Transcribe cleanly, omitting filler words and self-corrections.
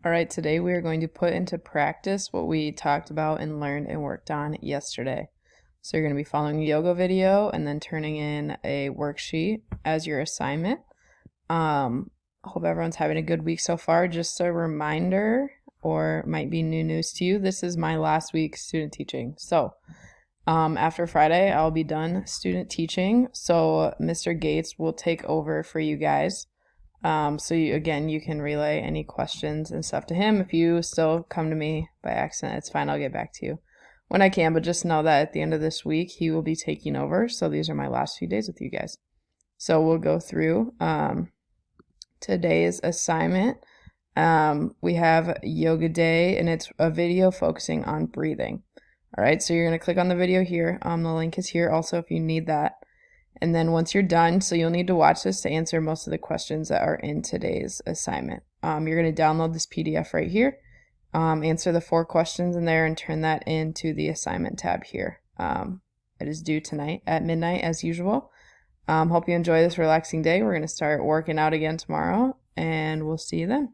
All right, today we are going to put into practice what we talked about and learned and worked on yesterday. So you're going to be following a yoga video and then turning in a worksheet as your assignment. Hope everyone's having a good week so far. Just a reminder, or it might be new news to you, this is my last week student teaching. So after Friday, I'll be done student teaching. So Mr. Gates will take over for you guys. So you can relay any questions and stuff to him. If you still come to me by accident, it's fine. I'll get back to you when I can. But just know that at the end of this week, he will be taking over. So these are my last few days with you guys. So we'll go through today's assignment. We have yoga day, and it's a video focusing on breathing. All right, so you're going to click on the video here. The link is here also if you need that. And then once you're done, so you'll need to watch this to answer most of the questions that are in today's assignment. You're going to download this PDF right here, answer the 4 questions in there, and turn that into the assignment tab here. It is due tonight at midnight as usual. Hope you enjoy this relaxing day. We're going to start working out again tomorrow, and we'll see you then.